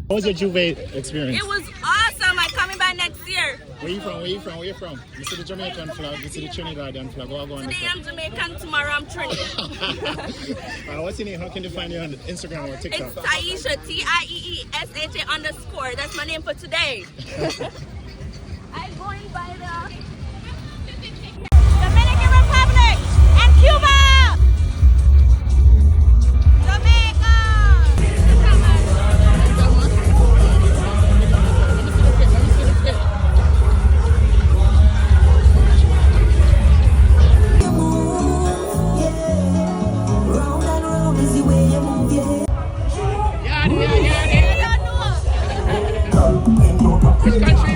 How was your Jouvert experience? It was awesome. I'm coming back next year. Where you from? Where you from? Where you from? You see the Jamaican flag, you see the Trinidadian flag. Go on. Today I'm Jamaican, tomorrow I'm Trinidad. What's your name? How can they find you on Instagram or TikTok? It's Taisha, TIEESHA_. That's my name for today. I'm going by the Dominican Republic and Cuba. Jamaica. Which country?